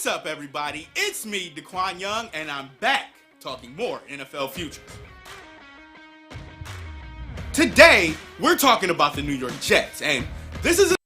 What's up, everybody? It's me, DeQuan Young, and I'm back talking more NFL futures. Today, we're talking about the New York Jets, and this is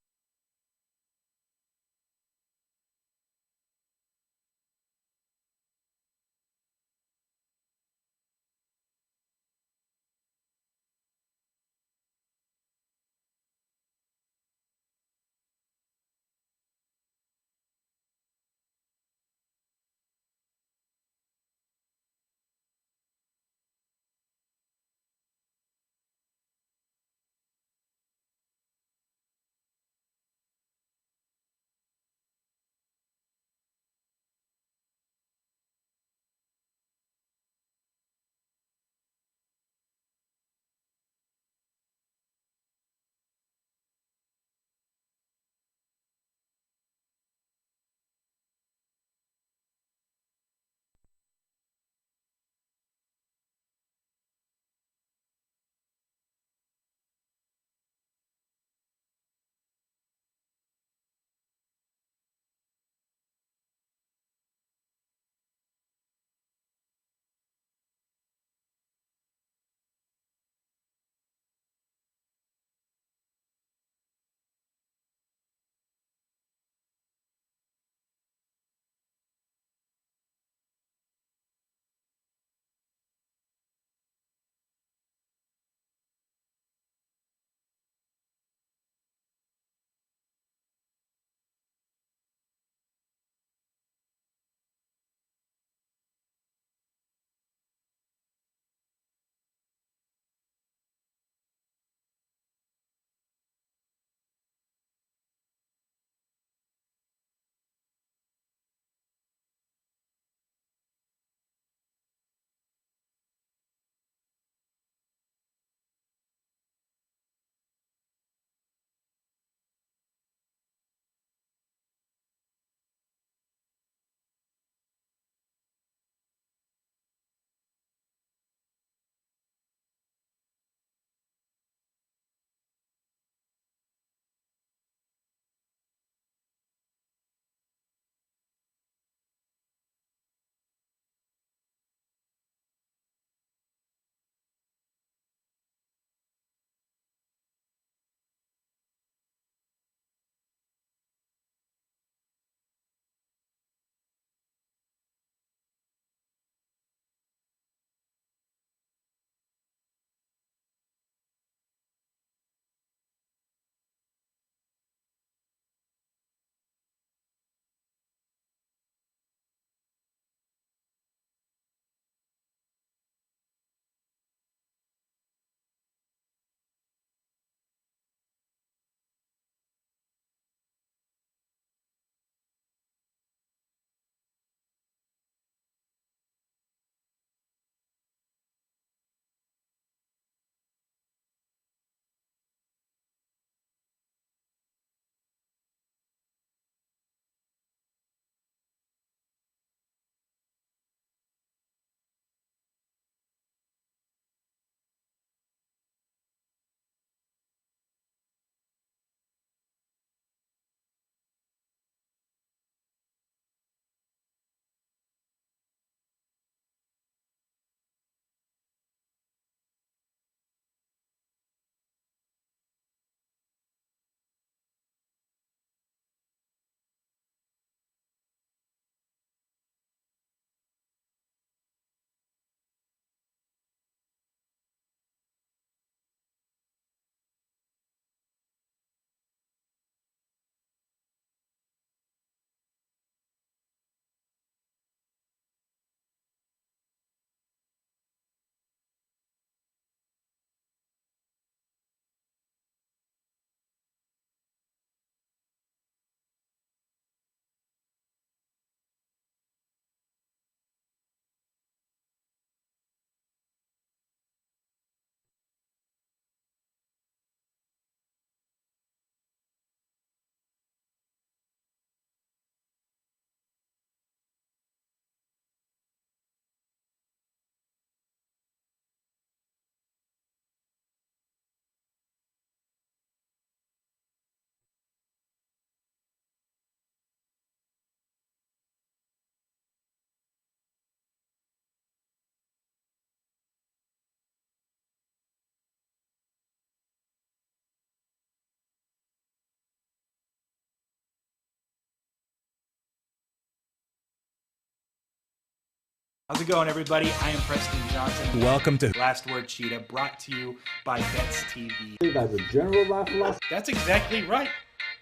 How's it going, everybody? I am Preston Johnson. Welcome to Last Word Cheetah, brought to you by Bets TV. You guys are general life philosophy. That's exactly right.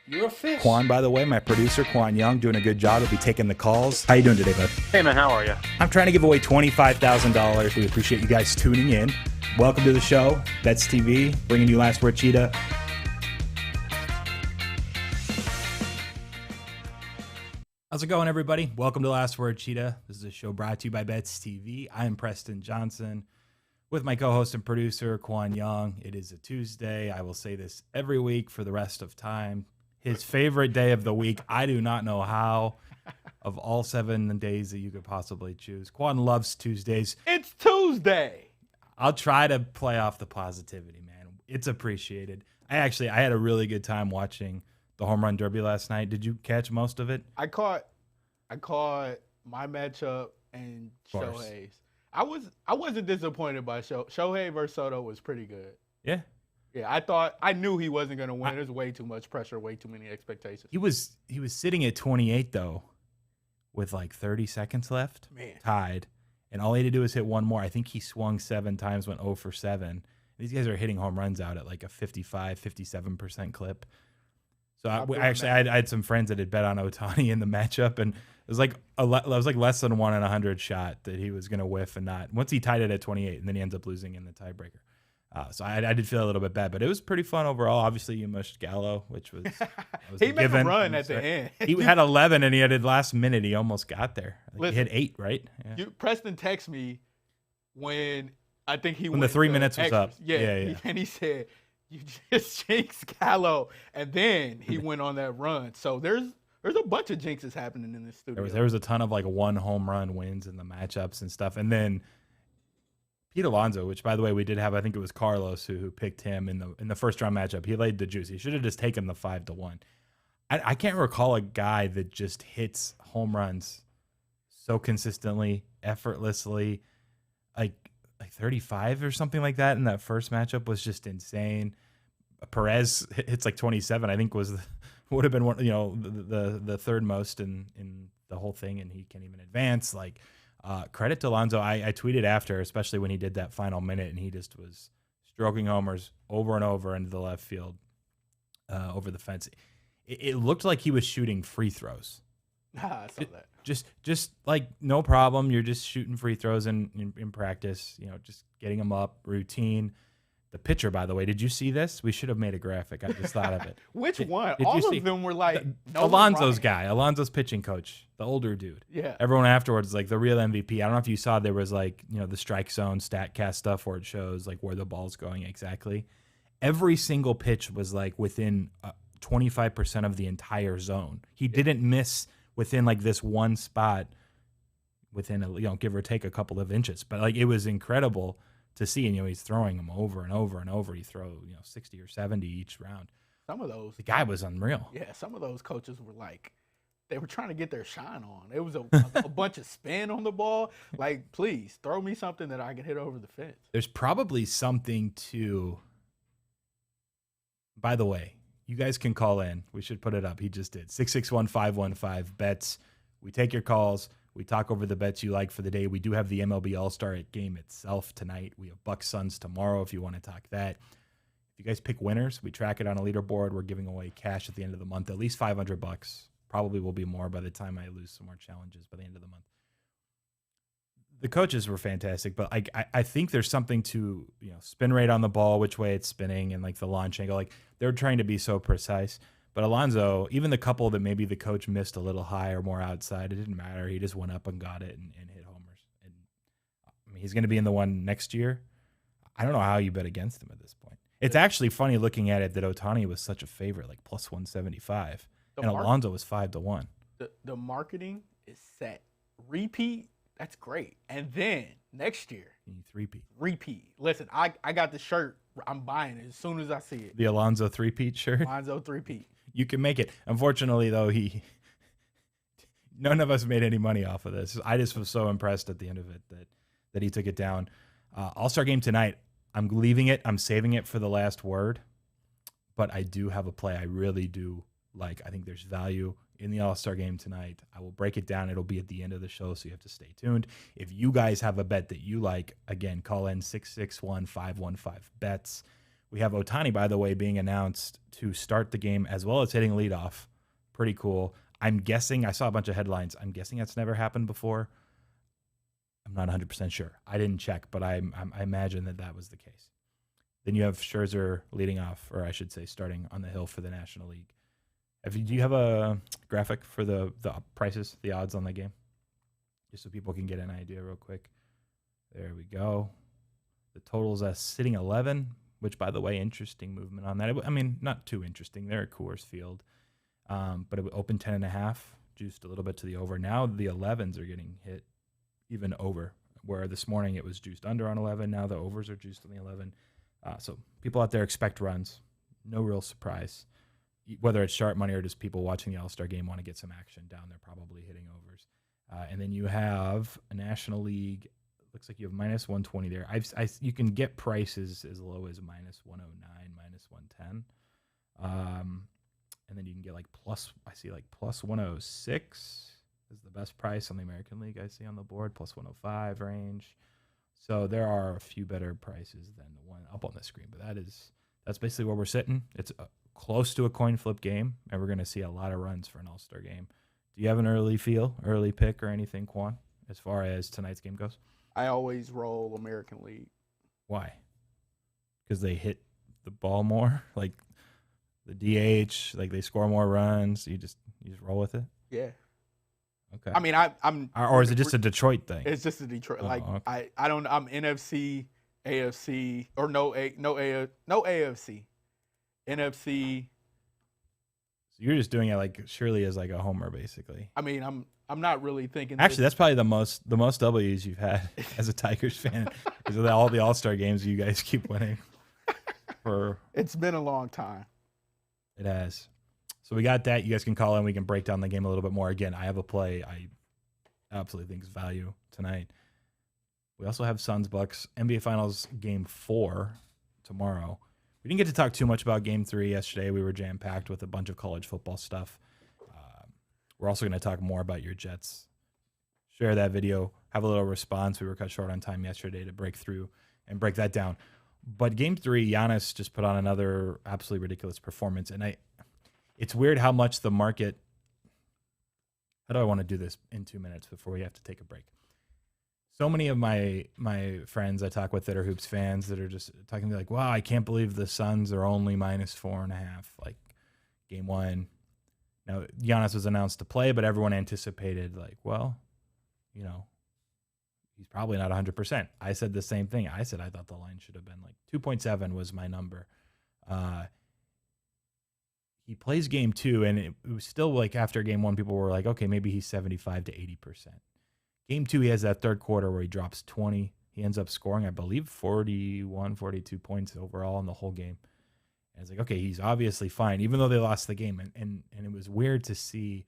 You're a fish. Qwan, by the way, my producer, Qwan Young, doing a good job. He'll be taking the calls. How you doing today, bud? Hey, man, how are you? I'm trying to give away $25,000. We appreciate you guys tuning in. Welcome to the show, Bets TV, bringing you Last Word Cheetah. How's it going, everybody? Welcome to Last Word Cheetah. This is a show brought to you by Bets TV. I am Preston Johnson with my co-host and producer, Qwan Young. It is a Tuesday. I will say this every week for the rest of time. His favorite day of the week. I do not know how, of all 7 days that you could possibly choose. Qwan loves Tuesdays. It's Tuesday. I'll try to play off the positivity, man. It's appreciated. I had a really good time watching the home run derby last night. Did you catch most of it? I caught my matchup and Shohei's. I wasn't disappointed by Shohei versus Soto was pretty good. Yeah. Yeah, I knew he wasn't going to win. There's way too much pressure, way too many expectations. He was sitting at 28 though, with like 30 seconds left, tied, and all he had to do was hit one more. I think he swung 7 times, went 0 for 7. These guys are hitting home runs out at like a 55, 57% clip. So I had some friends that had bet on Ohtani in the matchup, and it was like less than 1 in 100 shot that he was going to whiff and not. Once he tied it at 28, and then he ends up losing in the tiebreaker. So I did feel a little bit bad, but it was pretty fun overall. Obviously, you mushed Gallo, which was he made a run at the end. He had 11, and he had it last minute. He almost got there. Listen, he hit 8, right? Yeah. Preston texted me when I think when the 3 minutes was up. Yeah. And he said, "You just jinxed Gallo," and then he went on that run. So there's a bunch of jinxes happening in this studio. There was a ton of like 1 home run wins in the matchups and stuff, and then Pete Alonso, which by the way we did have, I think it was Carlos who picked him in the first round matchup. He laid the juice. He should have just taken the 5-1. I can't recall a guy that just hits home runs so consistently, effortlessly, like 35 or something like that in that first matchup was just insane. Perez hits like 27, I think would have been one, the third most in the whole thing, and he can't even advance. Like credit to Alonso. I tweeted after, especially when he did that final minute, and he just was stroking homers over and over into the left field, over the fence. It looked like he was shooting free throws. I saw that. Just like no problem. You're just shooting free throws in practice. Just getting them up, routine. The pitcher, by the way, did you see this? We should have made a graphic. I just thought of it. Which one? All of them were like Alonso's guy, Alonso's pitching coach, the older dude. Yeah. Everyone afterwards, like the real MVP. I don't know if you saw, there was like, the strike zone StatCast stuff where it shows like where the ball's going exactly. Every single pitch was like within 25% of the entire zone. He didn't miss within like this one spot within give or take a couple of inches. But like it was incredible to see, and he's throwing them over and over and over. He throw 60 or 70 each round. Some of those, the guy was unreal. Yeah, some of those coaches were like, they were trying to get their shine on. It was a bunch of spin on the ball. Like, please throw me something that I can hit over the fence. There's probably something to. By the way, you guys can call in. We should put it up. He just did 661-515 bets. We take your calls. We talk over the bets you like for the day. We do have the MLB All-Star game itself tonight. We have Bucks Suns tomorrow if you want to talk that. If you guys pick winners, we track it on a leaderboard. We're giving away cash at the end of the month, at least $500. Probably will be more by the time I lose some more challenges by the end of the month. The coaches were fantastic, but I think there's something to spin rate on the ball, which way it's spinning, and like the launch angle. Like they're trying to be so precise. But Alonso, even the couple that maybe the coach missed a little high or more outside, it didn't matter. He just went up and got it and hit homers. And I mean, he's going to be in the one next year. I don't know how you bet against him at this point. It's actually funny looking at it that Ohtani was such a favorite, like plus 175, and Alonso was 5-1. The marketing is set. Repeat, that's great. And then next year, you need repeat. Listen, I got the shirt. I'm buying it as soon as I see it. The Alonso 3-peat shirt? Alonso 3-peat. You can make it. Unfortunately, though, none of us made any money off of this. I just was so impressed at the end of it that he took it down. All-Star game tonight. I'm leaving it. I'm saving it for the last word. But I do have a play I really do like. I think there's value in the All-Star game tonight. I will break it down. It'll be at the end of the show, so you have to stay tuned. If you guys have a bet that you like, again, call in 661-515-BETS. We have Ohtani, by the way, being announced to start the game as well as hitting leadoff. Pretty cool. I'm guessing, I saw a bunch of headlines. I'm guessing that's never happened before. I'm not 100% sure. I didn't check, but I imagine that was the case. Then you have Scherzer leading off, or I should say starting on the hill for the National League. Do you have a graphic for the prices, the odds on the game? Just so people can get an idea real quick. There we go. The total's sitting 11, which, by the way, interesting movement on that. I mean, not too interesting. They're at Coors Field. But it would open 10.5, juiced a little bit to the over. Now the 11s are getting hit even over, where this morning it was juiced under on 11. Now the overs are juiced on the 11. So people out there expect runs. No real surprise. Whether it's sharp money or just people watching the All-Star game want to get some action down, they're probably hitting overs. And then you have a National League. Looks like you have minus 120 there. You can get prices as low as minus 109, minus 110. And then you can get plus 106 is the best price on the American League I see on the board, plus 105 range. So there are a few better prices than the one up on the screen, but that's basically where we're sitting. It's close to a coin flip game, and we're going to see a lot of runs for an All-Star game. Do you have an early pick or anything, Qwan, as far as tonight's game goes? I always roll American League. Why? Because they hit the ball more, like the DH, like they score more runs. You just roll with it. Yeah. Okay. I mean, I'm. Or is it just a Detroit thing? It's just a Detroit. Oh, okay. I don't. I'm NFC, AFC, or no AFC, NFC. So you're just doing it like Shirley as like a homer, basically. I mean, I'm not really thinking. Actually, that's probably the most W's you've had as a Tigers fan, is of all the All-Star games you guys keep winning. It's been a long time. It has. So we got that. You guys can call in. We can break down the game a little bit more. Again, I have a play I absolutely think is value tonight. We also have Suns Bucks NBA Finals Game 4 tomorrow. We didn't get to talk too much about Game 3 yesterday. We were jam-packed with a bunch of college football stuff. We're also going to talk more about your Jets. Share that video. Have a little response. We were cut short on time yesterday to break through and break that down. But Game 3, Giannis just put on another absolutely ridiculous performance. And it's weird how much the market – how do I want to do this in 2 minutes before we have to take a break? So many of my friends I talk with that are Hoops fans that are just talking to me like, wow, I can't believe the Suns are only minus 4.5, like Game 1. Now, Giannis was announced to play, but everyone anticipated like, well, you know, he's probably not 100%. I said the same thing. I said I thought the line should have been like 2.7 was my number. He plays Game 2, and it was still like after Game 1, people were like, okay, maybe he's 75 to 80%. Game 2, he has that third quarter where he drops 20. He ends up scoring, I believe, 41, 42 points overall in the whole game. And it's like, okay, he's obviously fine, even though they lost the game. And it was weird to see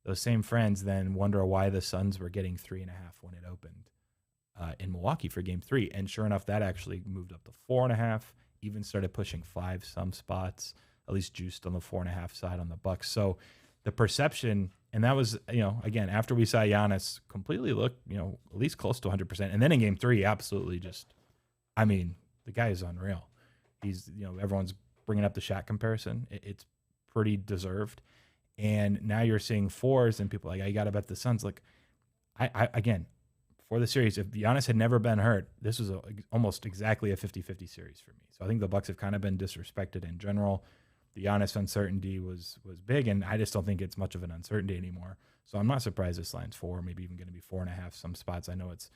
those same friends then wonder why the Suns were getting 3.5 when it opened in Milwaukee for Game 3. And sure enough, that actually moved up to 4.5, even started pushing 5 some spots, at least juiced on the 4.5 side on the Bucks. So the perception, and that was, you know, again, after we saw Giannis completely look, you know, at least close to 100%. And then in Game 3, absolutely just, I mean, the guy is unreal. He's, you know, everyone's bringing up the Shaq comparison. It's pretty deserved. And now you're seeing 4s and people are like, I got to bet the Suns. Like, I again, for the series, if Giannis had never been hurt, this was almost exactly a 50-50 series for me. So I think the Bucks have kind of been disrespected in general. The Giannis uncertainty was big, and I just don't think it's much of an uncertainty anymore. So I'm not surprised this line's 4, maybe even going to be 4.5 some spots. I know it's,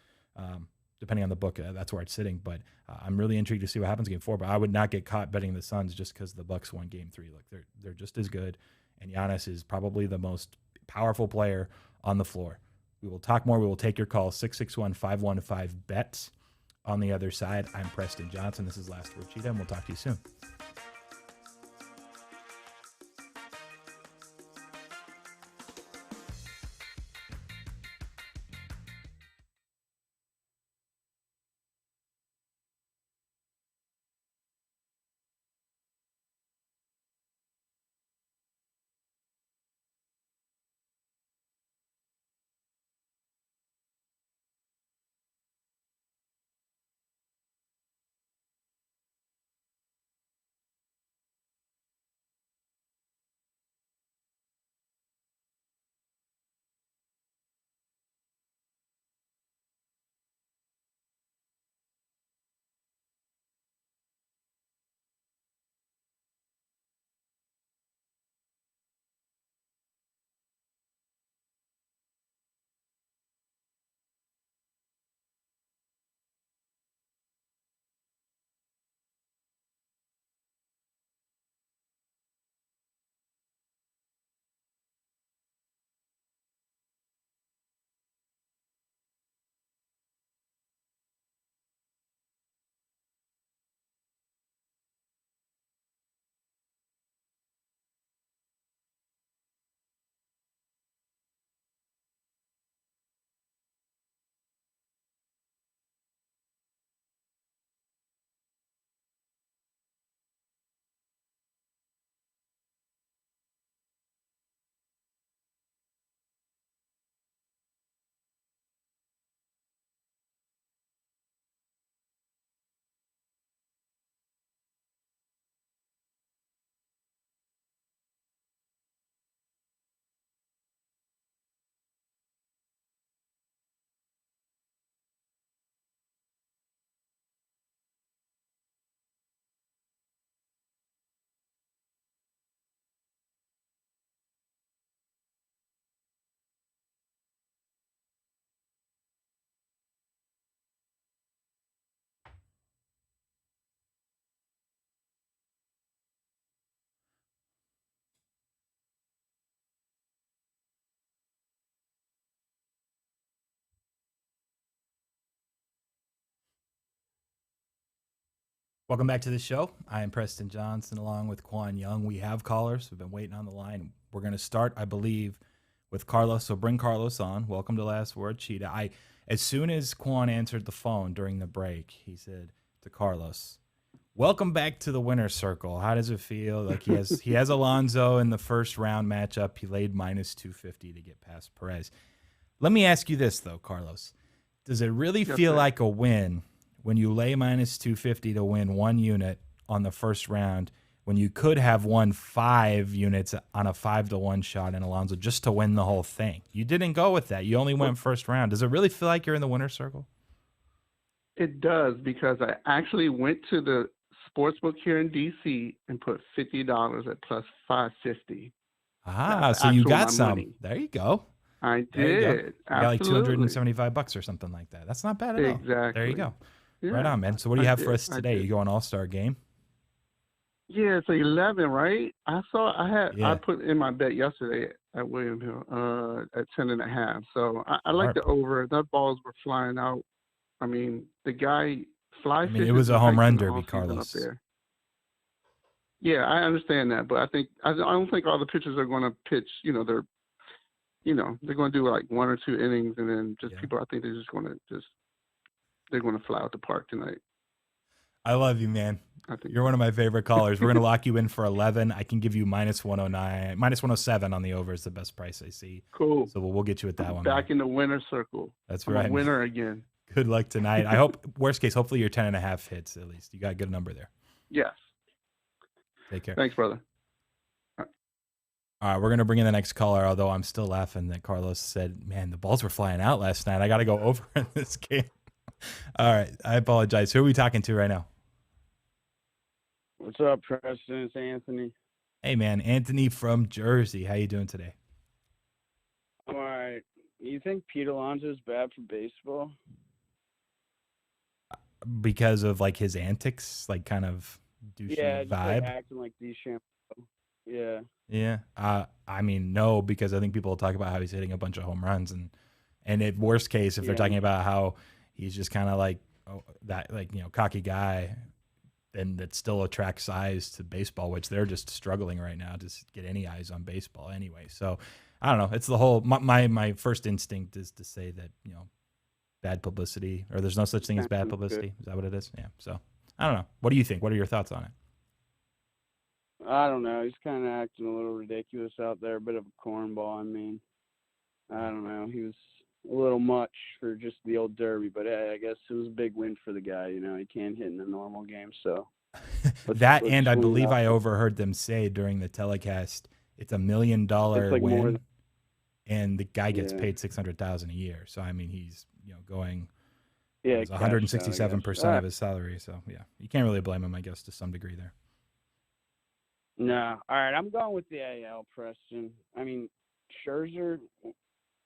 depending on the book, that's where it's sitting. But I'm really intrigued to see what happens in Game 4. But I would not get caught betting the Suns just because the Bucks won Game 3. Look, they're just as good, and Giannis is probably the most powerful player on the floor. We will talk more. We will take your call, 661-515-BETS. On the other side, I'm Preston Johnson. This is Last Word Cheetah, and we'll talk to you soon. Welcome back to the show. I am Preston Johnson along with Qwan Young. We have callers. We've been waiting on the line. We're going to start, I believe, with Carlos. So bring Carlos on. Welcome to Last Word Cheetah. As soon as Qwan answered the phone during the break, he said to Carlos, welcome back to the winner's circle. How does it feel? Like he has Alonso in the first round matchup. He laid -250 to get past Perez. Let me ask you this, though, Carlos. Does it really feel like a win when you lay -250 to win 1 unit on the first round when you could have won 5 units on a 5-1 shot in Alonso just to win the whole thing? You didn't go with that. You only went first round. Does it really feel like you're in the winner's circle? It does, because I actually went to the sportsbook here in D.C. and put $50 at plus 550. So you got some. Money. There you go. I There you did. go. You got like $275 or something like that. That's not bad at all. Exactly. There you go. Yeah, right on, man. So what do you have for us today? You going All-Star game? Yeah, it's 11, right? I Yeah. put in my bet yesterday at William Hill at 10.5. So I like the over. That balls were flying out. I mean, the guy fly. It was a home run derby, Carlos. Up there. Yeah, I understand that, but I don't think all the pitchers are going to pitch. They're going to do like 1 or 2 innings, and then people. I think they're just going to they're going to fly out the park tonight. I love you, man. I think You're one of my favorite callers. We're going to lock you in for 11. I can give you -109, -107 on the over is the best price I see. Cool. So we'll get you with that one. Back man. in the winner's circle. That's I'm right. a winner again. Good luck tonight. I hope, worst case, hopefully your 10.5 hits at least. You got a good number there. Yes. Take care. Thanks, brother. All right, we're going to bring in the next caller, although I'm still laughing that Carlos said, man, the balls were flying out last night. I got to go over in this game. All right, I apologize. Who are we talking to right now? What's up, Preston? It's Anthony. Hey, man, Anthony from Jersey. How you doing today? I'm all right. You think Pete Alonso is bad for baseball? Because of, like, his antics, like, kind of douchey just vibe? like acting like DeChambeau. Yeah. Yeah. I mean, no, because I think people will talk about how he's hitting a bunch of home runs. And at worst case, if they're talking about how he's just kind of like cocky guy, and that still attracts eyes to baseball, which they're just struggling right now to get any eyes on baseball anyway. So I don't know. It's the whole, my first instinct is to say that, bad publicity, or there's no such thing as bad publicity. Is that what it is? Yeah. So I don't know. What do you think? What are your thoughts on it? I don't know. He's kind of acting a little ridiculous out there, a bit of a cornball. I mean, I don't know. He was a little much for just the old derby, but hey, I guess it was a big win for the guy. He can't hit in a normal game, so. And I believe I overheard them say during the telecast, it's $1 million win, and the guy gets paid $600,000 a year. So I mean, he's going 167% of his salary. So yeah, you can't really blame him, I guess, to some degree there. No, all right, I'm going with the AL, Preston. I mean, Scherzer.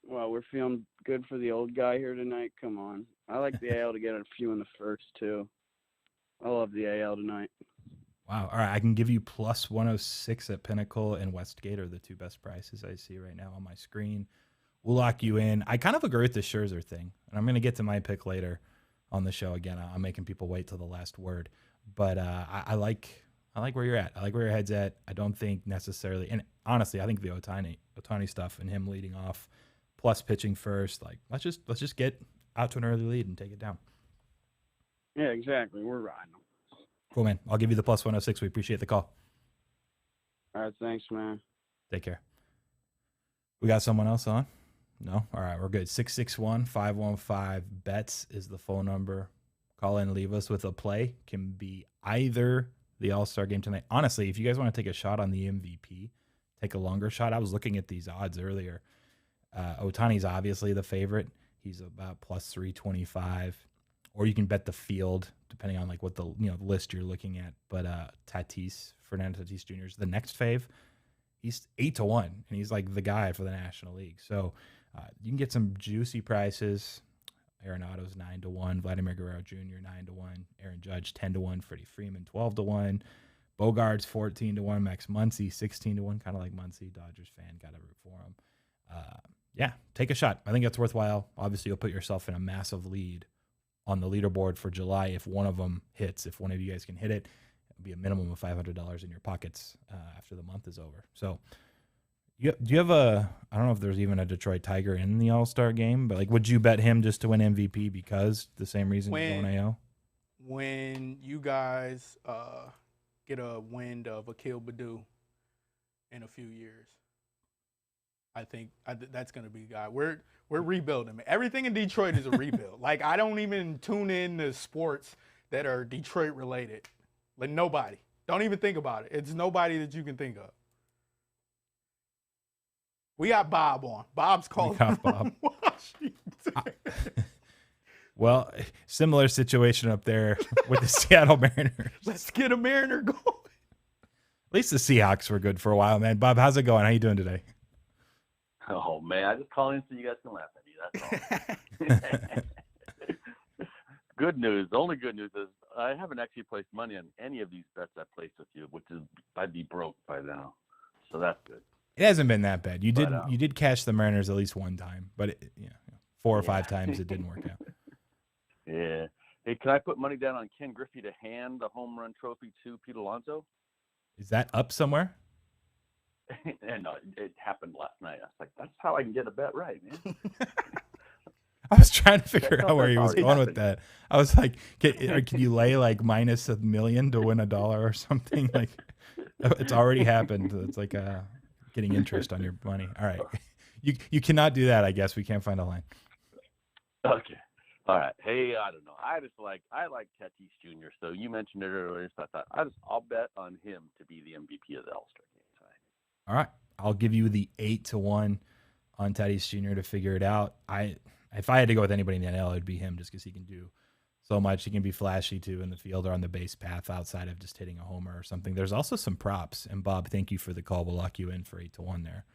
Well, we're feeling good for the old guy here tonight. Come on. I like the AL to get a few in the first, too. I love the AL tonight. Wow. All right. I can give you plus 106 at Pinnacle and Westgate are the 2 best prices I see right now on my screen. We'll lock you in. I kind of agree with the Scherzer thing, and I'm going to get to my pick later on the show. Again, I'm making people wait till the last word. But I like where you're at. I like where your head's at. I don't think necessarily – and honestly, I think the Ohtani stuff and him leading off – plus pitching first, like let's just get out to an early lead and take it down. Yeah, exactly. We're riding them. Cool, man. I'll give you the plus 106. We appreciate the call. All right, thanks, man. Take care. We got someone else on? No? All right, we're good. 661-515-BETS is the phone number. Call in, leave us with a play. Can be either the All-Star game tonight. Honestly, if you guys want to take a shot on the MVP, take a longer shot. I was looking at these odds earlier. Ohtani's obviously the favorite. He's about plus 325, or you can bet the field depending on like what the list you're looking at. But Fernando Tatis Jr. is the next fave. He's 8-1, and he's like the guy for the National League. So you can get some juicy prices. Arenado's 9-1, Vladimir Guerrero Jr. 9-1, Aaron Judge 10-1, Freddie Freeman 12-1, Bogarts 14-1, Max Muncy 16-1. Kind of like Muncy, Dodgers fan, got to root for him. Yeah, take a shot. I think that's worthwhile. Obviously, you'll put yourself in a massive lead on the leaderboard for July if one of them hits. If one of you guys can hit it, it'll be a minimum of $500 in your pockets after the month is over. So do you have I don't know if there's even a Detroit Tiger in the All-Star game, but like, would you bet him just to win MVP because the same reason you're going AL? When you guys get a wind of Akil Baddoo in a few years, I think that's going to be the guy. We're rebuilding. Everything in Detroit is a rebuild. Like, I don't even tune in to sports that are Detroit related. Like, nobody. Don't even think about it. It's nobody that you can think of. We got Bob on. Bob's calling from Washington. Well, similar situation up there with the Seattle Mariners. Let's get a Mariner going. At least the Seahawks were good for a while, man. Bob, how's it going? How you doing today? Oh, man, I just call in so you guys can laugh at me. That's all. Good news. The only good news is I haven't actually placed money on any of these bets I placed with you, which is I'd be broke by now. So that's good. It hasn't been that bad. You did cash the Mariners at least one time, but 4 or 5 times it didn't work out. Yeah. Hey, can I put money down on Ken Griffey to hand the home run trophy to Pete Alonso? Is that up somewhere? And it happened last night. I was like, that's how I can get a bet right, man. I was trying to figure out where he was going with that. I was like, can you lay like minus $1 million to win $1 or something? Like, it's already happened. It's like getting interest on your money. All right. You cannot do that, I guess. We can't find a line. Okay. All right. Hey, I don't know. I like Tatis Jr. So you mentioned it earlier, so I thought I'll bet on him to be the MVP of the All-Star game tonight. All right. I'll give you the 8-1 on Tatis Jr. to figure it out. If I had to go with anybody in the NL, it would be him just because he can do so much. He can be flashy too in the field or on the base path outside of just hitting a homer or something. There's also some props. And Bob, thank you for the call. We'll lock you in for 8-1 there.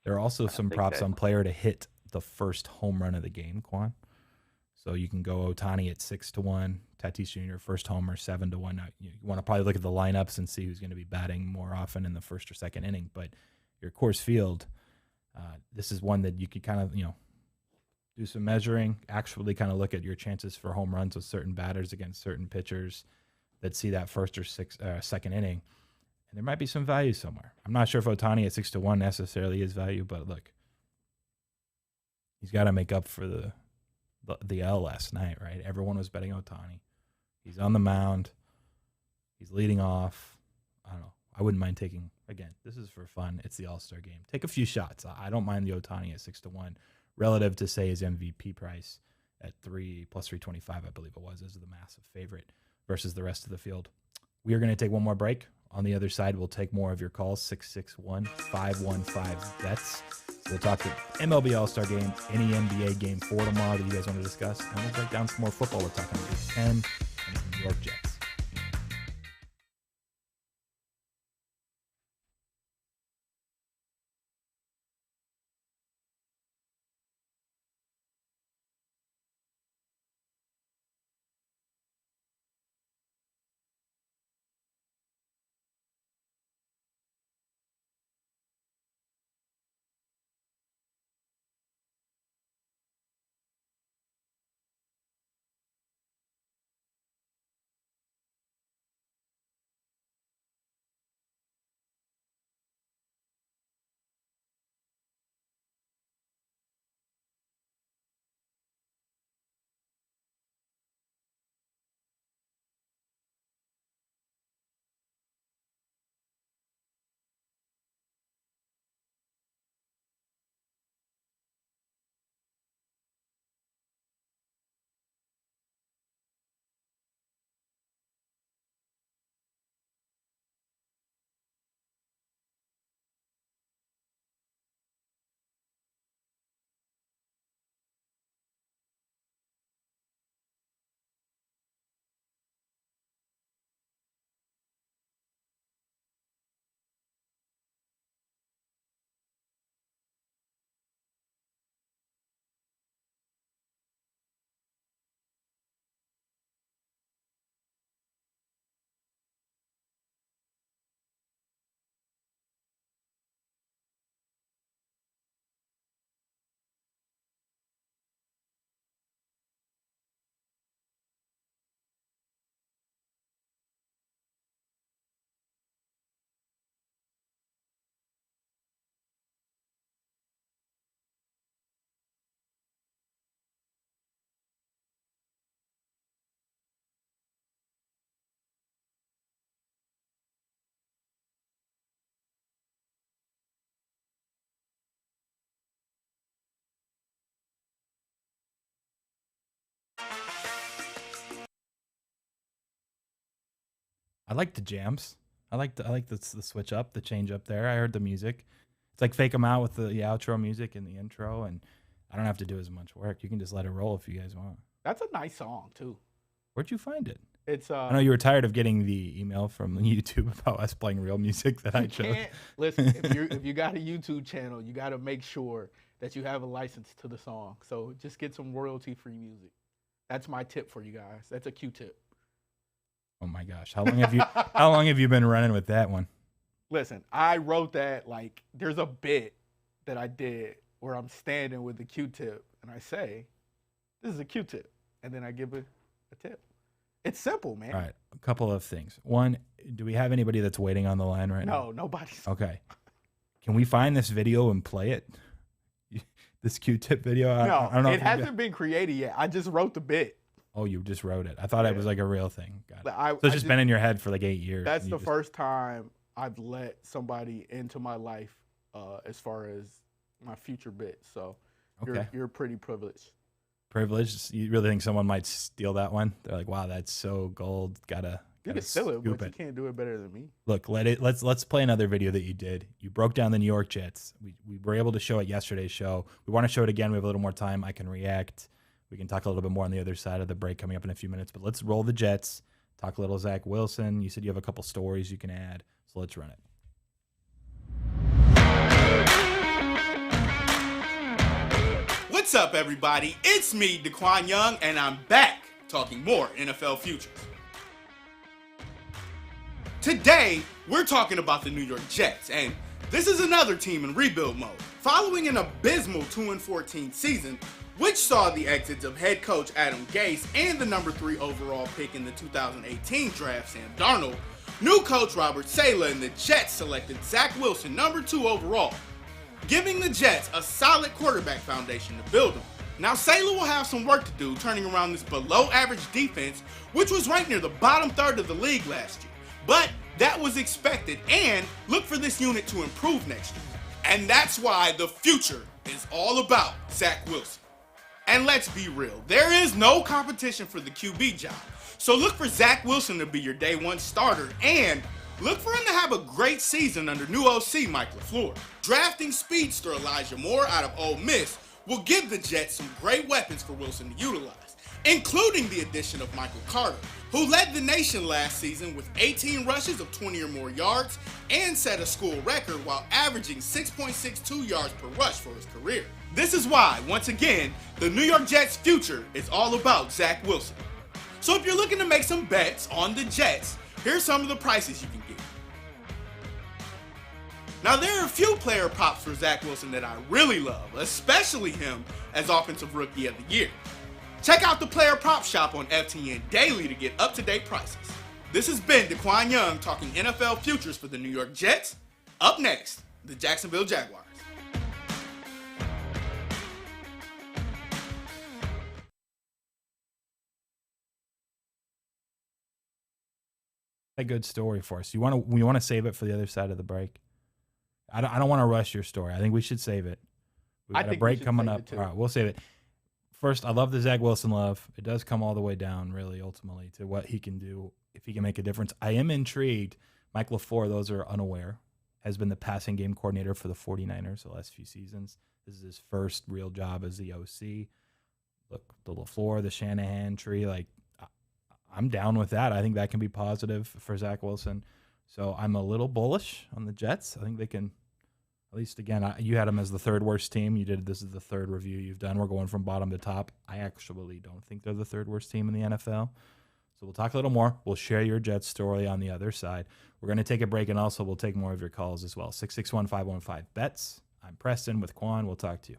There are also some props on player to hit the first home run of the game, Qwan. So you can go Ohtani at 6-1, Tatis Jr. first homer 7-1. Now you want to probably look at the lineups and see who's going to be batting more often in the first or second inning. But your Coors Field, this is one that you could kind of do some measuring. Actually, kind of look at your chances for home runs with certain batters against certain pitchers that see that first or second inning, and there might be some value somewhere. I'm not sure if Ohtani at 6-1 necessarily is value, but look, he's got to make up for the L last night, right? Everyone was betting Ohtani. He's on the mound. He's leading off. I don't know. I wouldn't mind taking, again, this is for fun. It's the All-Star game. Take a few shots. I don't mind the Ohtani at 6-1 relative to, say, his MVP price at plus 325, I believe it was, as the massive favorite versus the rest of the field. We are going to take one more break. On the other side, we'll take more of your calls, 661-515-BETS. We'll talk the MLB All-Star Game, any NBA Game 4 tomorrow that you guys want to discuss, and we'll break down some more football. We're talking Big Ten and the New York Jets. I like the jams. I like the switch up, the change up there. I heard the music. It's like fake them out with the outro music and the intro, and I don't have to do as much work. You can just let it roll if you guys want. That's a nice song too. Where'd you find it? It's I know you were tired of getting the email from YouTube about us playing real music that I chose. Listen, if you got a YouTube channel, you got to make sure that you have a license to the song. So just get some royalty-free music. That's my tip for you guys. That's a Q-tip. Oh my gosh, how long have you been running with that one? Listen, I wrote that, like, there's a bit that I did where I'm standing with the Q-tip and I say, this is a Q-tip, and then I give it a tip. It's simple, man. All right, a couple of things. One, do we have anybody that's waiting on the line right now? No, nobody's. Okay. Can we find this video and play it? This Q-tip video? No, I don't know. it hasn't been created yet. I just wrote the bit. Oh, you just wrote it. I thought it was like a real thing. Got it. So it's just been in your head for like 8 years. That's the first time I've let somebody into my life as far as my future bit. So you're pretty privileged. Privileged? You really think someone might steal that one? They're like, wow, that's so gold. You can steal it, but you can't do it better than me. Look, let's play another video that you did. You broke down the New York Jets. We were able to show it yesterday's show. We want to show it again. We have a little more time. I can react. We can talk a little bit more on the other side of the break coming up in a few minutes. But let's roll the Jets. Talk a little Zach Wilson. You said you have a couple stories you can add. So let's run it. What's up, everybody? It's me, DeQuan Young, and I'm back talking more NFL futures. Today, we're talking about the New York Jets, and this is another team in rebuild mode. Following an abysmal 2-14 season, which saw the exits of head coach Adam Gase and the number 3 overall pick in the 2018 draft, Sam Darnold, new coach Robert Saleh and the Jets selected Zach Wilson, number 2 overall, giving the Jets a solid quarterback foundation to build on. Now, Saleh will have some work to do turning around this below-average defense, which was ranked near the bottom third of the league last year. But that was expected, and look for this unit to improve next year. And that's why the future is all about Zach Wilson. And let's be real, there is no competition for the QB job. So look for Zach Wilson to be your day one starter, and look for him to have a great season under new OC Mike LaFleur. Drafting speedster Elijah Moore out of Ole Miss will give the Jets some great weapons for Wilson to utilize, including the addition of Michael Carter, who led the nation last season with 18 rushes of 20 or more yards and set a school record while averaging 6.62 yards per rush for his career. This is why, once again, the New York Jets' future is all about Zach Wilson. So if you're looking to make some bets on the Jets, here's some of the prices you can get. Now, there are a few player props for Zach Wilson that I really love, especially him as Offensive Rookie of the Year. Check out the player prop shop on FTN Daily to get up-to-date prices. This has been DeQuan Young talking NFL futures for the New York Jets. Up next, the Jacksonville Jaguars. A good story for us. We want to save it for the other side of the break. I don't want to rush your story. I think we should save it. We got a break coming up. All right, we'll save it. First, I love the Zach Wilson love. It does come all the way down, really, ultimately, to what he can do if he can make a difference. I am intrigued. Mike LaFleur, those are unaware, has been the passing game coordinator for the 49ers the last few seasons. This is his first real job as the OC. Look, the LaFleur, the Shanahan tree, I'm down with that. I think that can be positive for Zach Wilson. So I'm a little bullish on the Jets. I think they can, at least again, you had them as the third worst team. This is the third review you've done. We're going from bottom to top. I actually don't think they're the third worst team in the NFL. So we'll talk a little more. We'll share your Jets story on the other side. We're going to take a break, and also we'll take more of your calls as well. 661-515-BETS. I'm Preston with Qwan. We'll talk to you.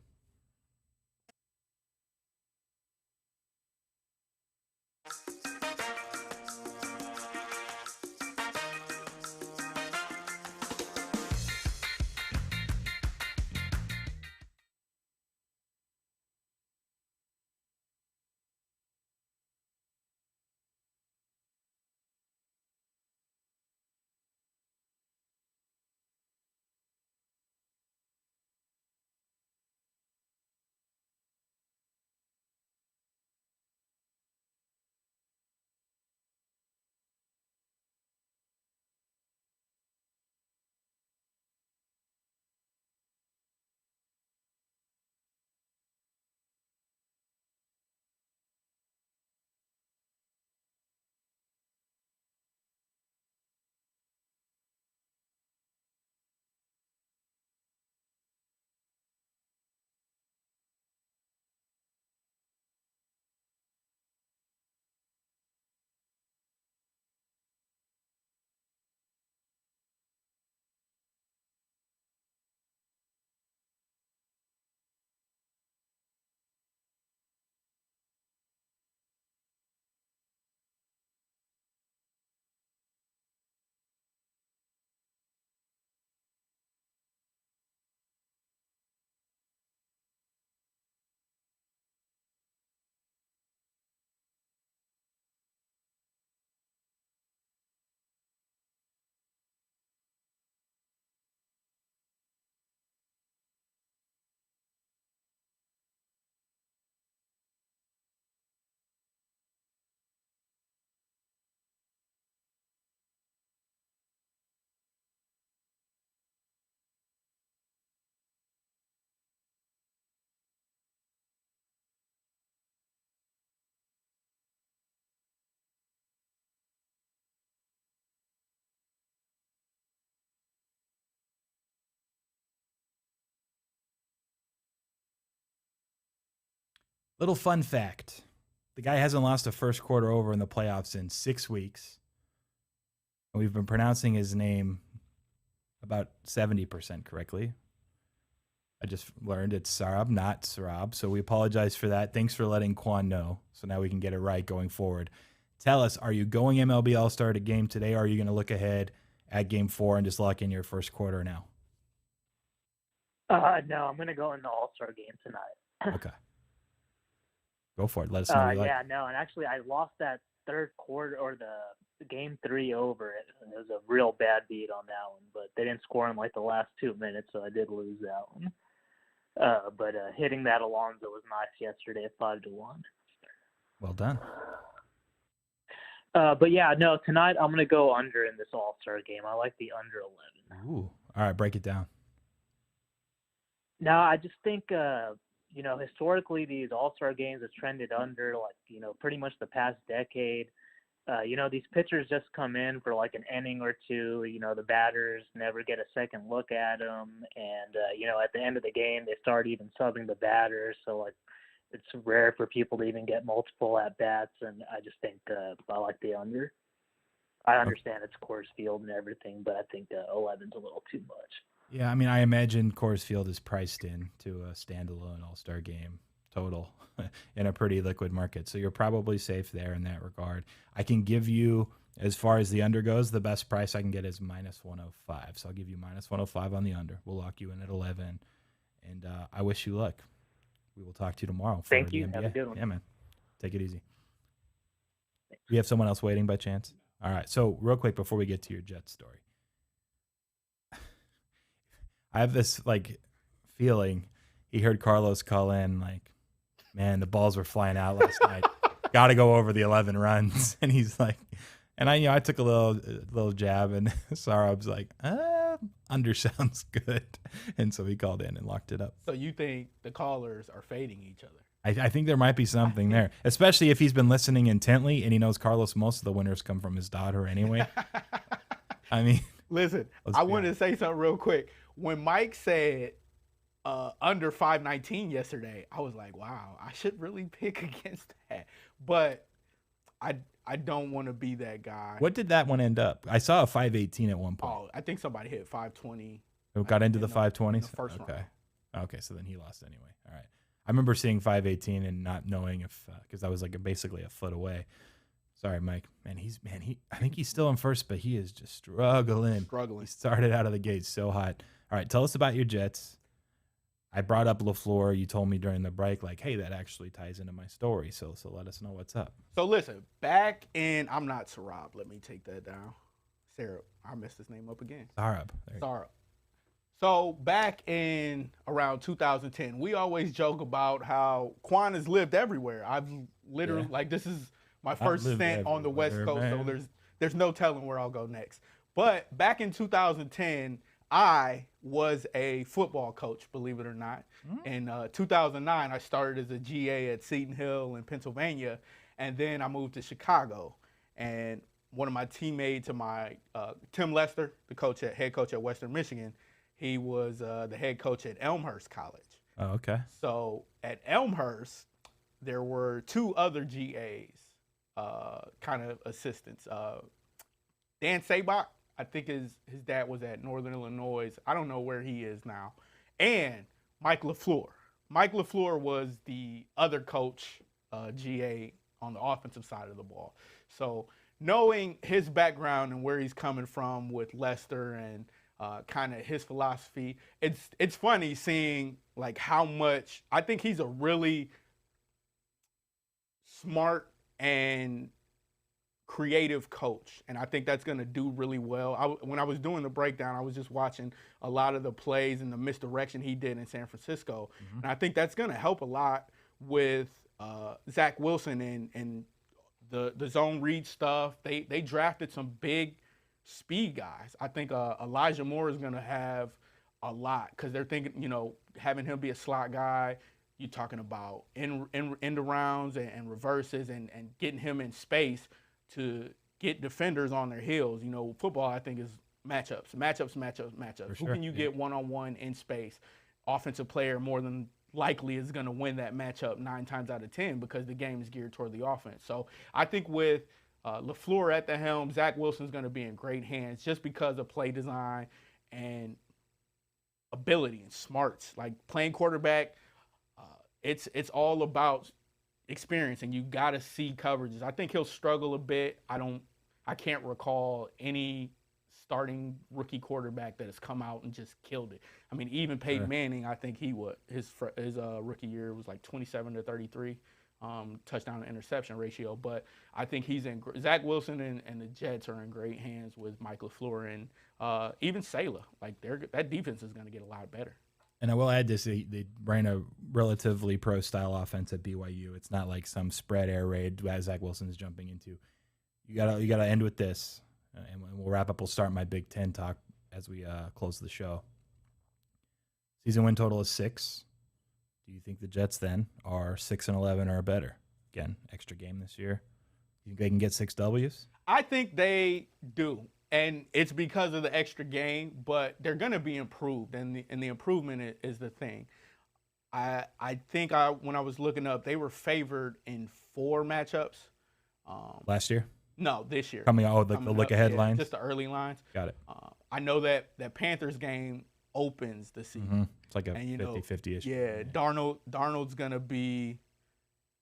Little fun fact. The guy hasn't lost a first quarter over in the playoffs in 6 weeks. And we've been pronouncing his name about 70% correctly. I just learned it's Sarab, not Sarab. So we apologize for that. Thanks for letting Qwan know. So now we can get it right going forward. Tell us, are you going MLB All-Star to game today, or are you going to look ahead at game 4 and just lock in your first quarter now? No, I'm going to go in the All-Star game tonight. Okay. Go for it. Let us know what you like. Yeah, no, and actually I lost that third quarter or the game 3 over. It was a real bad beat on that one, but they didn't score in like the last 2 minutes, so I did lose that one. But hitting that Alonso was nice yesterday at 5-1. Well done. But yeah, no, tonight I'm going to go under in this All-Star game. I like the under 11. Ooh. All right, break it down. No, I just think, historically these All-Star games have trended under, pretty much the past decade. These pitchers just come in for like an inning or two. The batters never get a second look at them. And, at the end of the game, they start even subbing the batters. So, it's rare for people to even get multiple at-bats. And I just think I like the under. I understand it's Coors Field and everything, but I think 11's a little too much. Yeah, I mean, I imagine Coors Field is priced in to a standalone All-Star game total in a pretty liquid market. So you're probably safe there in that regard. I can give you, as far as the under goes, the best price I can get is -105. So I'll give you -105 on the under. We'll lock you in at 11. And I wish you luck. We will talk to you tomorrow. Thank the you. NBA. Have a good one. Yeah, man. Take it easy. We have someone else waiting by chance? All right. So real quick before we get to your Jets story. I have this feeling he heard Carlos call in man, the balls were flying out last night. Got to go over the 11 runs. And he's like, and I took a little jab, and Sarab's like, under sounds good. And so he called in and locked it up. So you think the callers are fading each other? I think there might be something there, especially if he's been listening intently and he knows Carlos, most of the winners come from his daughter anyway. I mean, listen, I wanted to say something real quick. When Mike said under 519 yesterday, I was like, wow, I should really pick against that. But I don't want to be that guy. What did that one end up? I saw a 518 at one point. Oh, I think somebody hit 520. It got into the 520s? The first round. Okay, so then he lost anyway. All right. I remember seeing 518 and not knowing if because I was basically a foot away. Sorry, Mike. I think he's still in first, but he is just struggling. He started out of the gate so hot. All right, tell us about your Jets. I brought up LaFleur. You told me during the break, hey, that actually ties into my story. So let us know what's up. So listen, back in, I'm not Sarab. Let me take that down. Sarah, I messed his name up again. Sarab. So back in around 2010, we always joke about how Qwan has lived everywhere. I've literally, this is my first stint on the West Coast, man. So there's no telling where I'll go next. But back in 2010, I was a football coach, believe it or not. In 2009, I started as a GA at Seton Hill in Pennsylvania, and then I moved to Chicago. And one of my teammates, Tim Lester, the head coach at Western Michigan, he was the head coach at Elmhurst College. Oh, okay. So at Elmhurst, there were 2 other GAs, kind of assistants. Dan Sabach, I think his dad was at Northern Illinois. I don't know where he is now. And Mike LaFleur. Mike LaFleur was the other coach, GA, on the offensive side of the ball. So knowing his background and where he's coming from with Lester and kind of his philosophy, it's funny seeing how much I think he's a really smart and creative coach, and I think that's going to do really well. When I was doing the breakdown, I was just watching a lot of the plays and the misdirection he did in San Francisco, and I think that's going to help a lot with Zach Wilson and the zone read stuff. They drafted some big speed guys. I think Elijah Moore is going to have a lot because they're thinking, having him be a slot guy. You're talking about end arounds and reverses and getting him in space to get defenders on their heels. Football, I think, is matchups. For Who can you get one-on-one in space? Offensive player more than likely is going to win that matchup 9 times out of 10 because the game is geared toward the offense. So I think with LaFleur at the helm, Zach Wilson's going to be in great hands just because of play design and ability and smarts. Like playing quarterback, it's all about experience, and you got to see coverages. I think he'll struggle a bit. I can't recall any starting rookie quarterback that has come out and just killed it. I mean, even Peyton Manning, I think he would. His rookie year was like 27 to 33 touchdown to interception ratio. But I think he's in. Zach Wilson and the Jets are in great hands with Mike LaFleur and even Saleh. Like that defense is going to get a lot better. And I will add this: they ran a relatively pro-style offense at BYU. It's not like some spread air raid that Zach Wilson is jumping into. You gotta end with this, and we'll wrap up. We'll start my Big Ten talk as we close the show. Season win total is 6. Do you think the Jets then are 6-11 or better? Again, extra game this year. You think they can get 6 W's? I think they do. And it's because of the extra game, but they're going to be improved, and the improvement is the thing. I think when I was looking up, they were favored in 4 matchups. Last year? No, this year. Coming out, the look-ahead lines? Just the early lines. Got it. I know that Panthers game opens the season. Mm-hmm. It's like a 50-50-ish. Yeah, Darnold's going to be,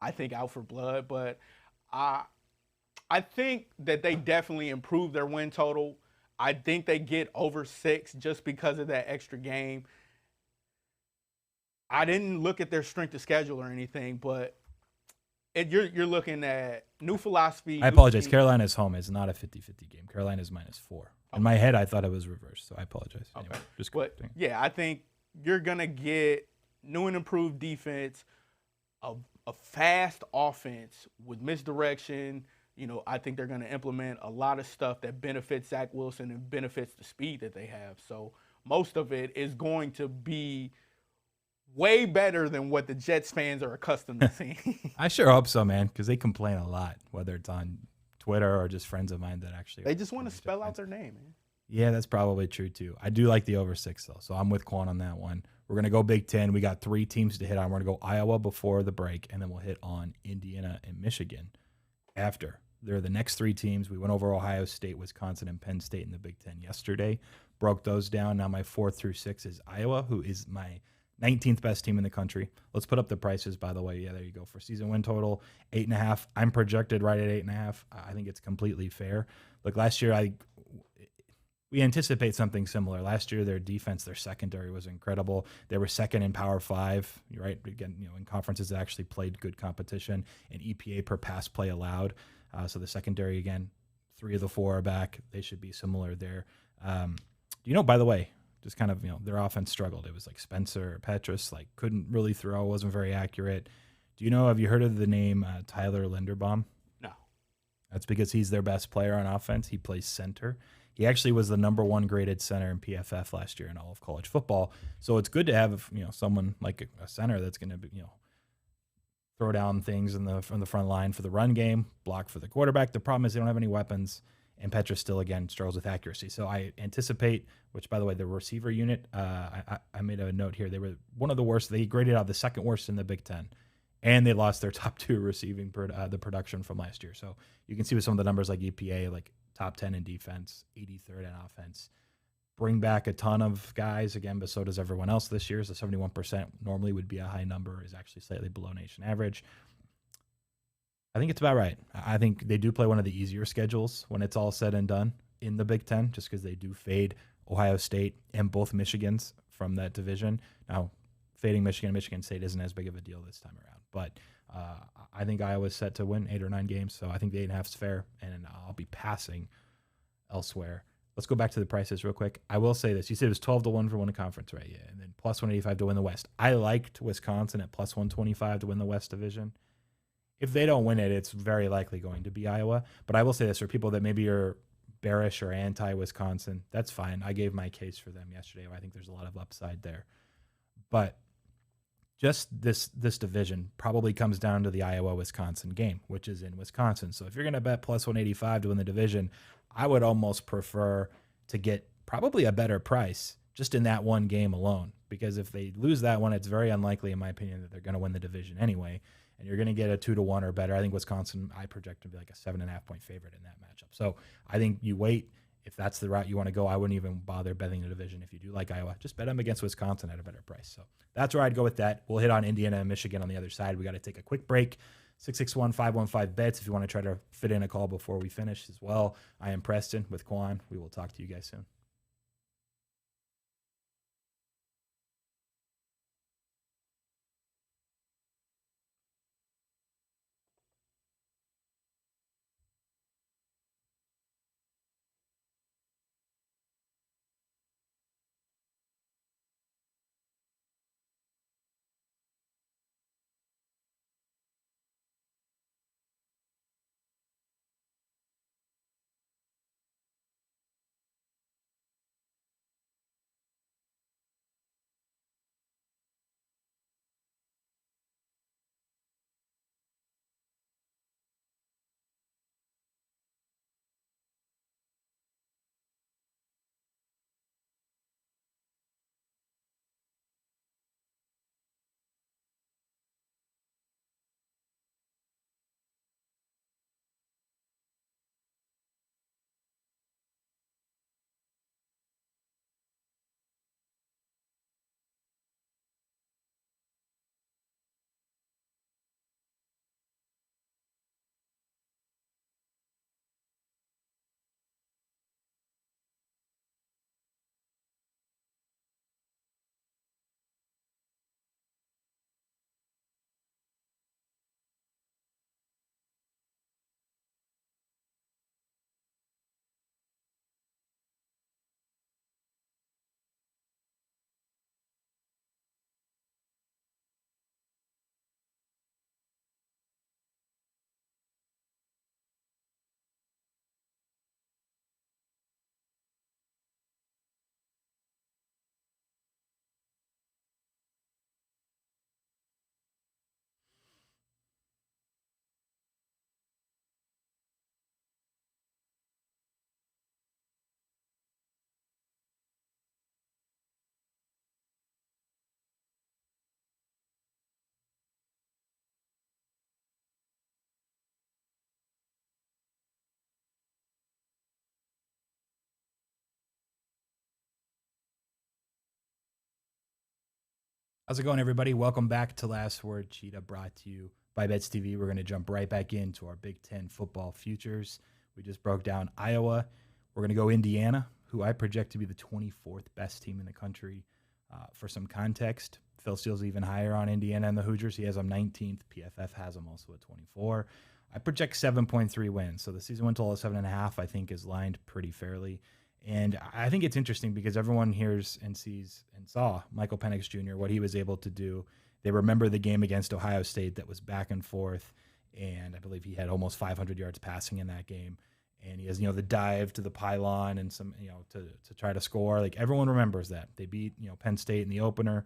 I think, out for blood, but I think that they definitely improved their win total. I think they get over 6 just because of that extra game. I didn't look at their strength of schedule or anything, but you're looking at new philosophy. I apologize. Carolina's home is not a 50-50 game. Carolina's -4. In my head, I thought it was reversed, so I apologize. Okay. Anyway, just correcting. Yeah, I think you're going to get new and improved defense, a fast offense with misdirection. I think they're going to implement a lot of stuff that benefits Zach Wilson and benefits the speed that they have. So most of it is going to be way better than what the Jets fans are accustomed to seeing. I sure hope so, man, because they complain a lot, whether it's on Twitter or just friends of mine that actually. They just want to spell out their name, man. Yeah, that's probably true, too. I do like the over 6, though, so I'm with Qwan on that one. We're going to go Big Ten. We got 3 teams to hit on. We're going to go Iowa before the break, and then we'll hit on Indiana and Michigan after. They're the next 3 teams. We went over Ohio State, Wisconsin, and Penn State in the Big Ten yesterday. Broke those down. Now my 4 through 6 is Iowa, who is my 19th best team in the country. Let's put up the prices, by the way. Yeah, there you go. For season win total, 8.5. I'm projected right at 8.5. I think it's completely fair. Look, last year we anticipate something similar. Last year, their defense, their secondary was incredible. They were second in Power 5, right? Again, in conferences that actually played good competition and EPA per pass play allowed. So the secondary, again, 3 of the 4 are back. They should be similar there. By the way, just kind of, their offense struggled. It was like Spencer Petras, couldn't really throw, wasn't very accurate. Have you heard of the name Tyler Linderbaum? No. That's because he's their best player on offense. He plays center. He actually was the number 1 graded center in PFF last year in all of college football. So it's good to have, someone like a center that's going to be, throw down things from the front line for the run game, block for the quarterback. The problem is they don't have any weapons, and Petra still, again, struggles with accuracy. So I anticipate, which, by the way, the receiver unit, I made a note here. They were one of the worst. They graded out the 2nd worst in the Big Ten, and they lost their top 2 receiving the production from last year. So you can see with some of the numbers like EPA, like top 10 in defense, 83rd in offense. Bring back a ton of guys, again, but so does everyone else this year. So 71% normally would be a high number, is actually slightly below nation average. I think it's about right. I think they do play one of the easier schedules when it's all said and done in the Big Ten, just because they do fade Ohio State and both Michigans from that division. Now, fading Michigan State isn't as big of a deal this time around, but I think Iowa's set to win 8 or 9 games, so I think the 8.5 is fair, and I'll be passing elsewhere. Let's go back to the prices real quick. I will say this. You said it was 12-1 for win a conference, right? Yeah, and then plus 185 to win the West. I liked Wisconsin at plus 125 to win the West Division. If they don't win it, it's very likely going to be Iowa. But I will say this, for people that maybe are bearish or anti-Wisconsin, that's fine. I gave my case for them yesterday. I think there's a lot of upside there. But just this division probably comes down to the Iowa-Wisconsin game, which is in Wisconsin. So if you're going to bet plus 185 to win the division, I would almost prefer to get probably a better price just in that one game alone because if they lose that one, it's very unlikely, in my opinion, that they're going to win the division anyway. And you're going to get a 2-1 or better. I think Wisconsin, I project to be like a 7.5-point favorite in that matchup. So I think you wait. If that's the route you want to go, I wouldn't even bother betting the division. If you do like Iowa, just bet them against Wisconsin at a better price. So that's where I'd go with that. We'll hit on Indiana and Michigan on the other side. We got to take a quick break. 661-515-BETS if you want to try to fit in a call before we finish as well. I am Preston with Qwan. We will talk to you guys soon. How's it going, everybody? Welcome back to Last Word Cheetah, brought to you by Bets TV. We're going to jump right back into our Big Ten football futures. We just broke down Iowa. We're going to go Indiana, who I project to be the 24th best team in the country. For some context, Phil Steele's even higher on Indiana and the Hoosiers. He has them 19th. PFF has them also at 24. I project 7.3 wins. So the season win total of 7.5, I think, is lined pretty fairly. And I think it's interesting because everyone hears and sees and saw Michael Penix Jr., what he was able to do. They remember the game against Ohio State that was back and forth, and I believe he had almost 500 yards passing in that game. And he has, the dive to the pylon and some, to try to score. Like, everyone remembers that. They beat, Penn State in the opener.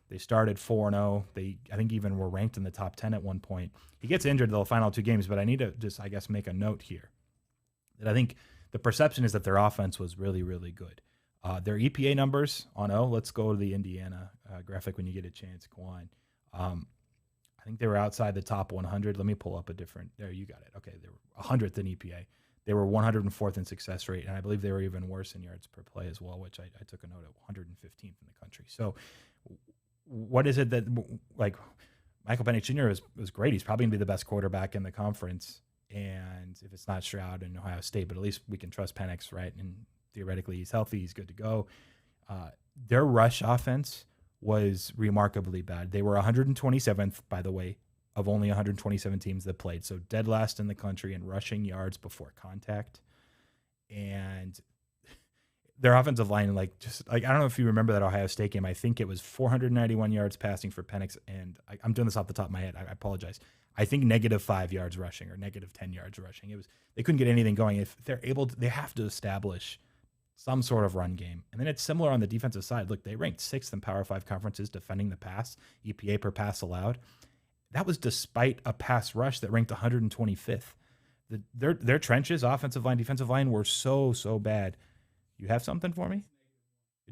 They started 4-0. They, I think, even were ranked in the top 10 at one point. He gets injured the final two games, but I need to just, I guess, make a note here that I think the perception is that their offense was really, really good. Their EPA numbers on let's go to the Indiana graphic when you get a chance, Qwan. I think they were outside the top 100. Let me pull up a different. There, you got it. Okay, they were 100th in EPA. They were 104th in success rate, and I believe they were even worse in yards per play as well, which I took a note of, 115th in the country. So what is it that, like, Michael Penix Jr. was great. He's probably going to be the best quarterback in the conference. And if it's not Stroud and Ohio State, but at least we can trust Penix, right? And theoretically, he's healthy. He's good to go. Their rush offense was remarkably bad. They were 127th, by the way, of only 127 teams that played. So dead last in the country in rushing yards before contact. And their offensive line, I don't know if you remember that Ohio State game. I think it was 491 yards passing for Penix. And I'm doing this off the top of my head. I apologize. I think -5 yards rushing or -10 yards rushing. They couldn't get anything going. If they're able to, they have to establish some sort of run game. And then it's similar on the defensive side. Look, they ranked 6th in Power 5 conferences defending the pass, EPA per pass allowed. That was despite a pass rush that ranked 125th. Their trenches, offensive line, defensive line, were so bad. You have something for me?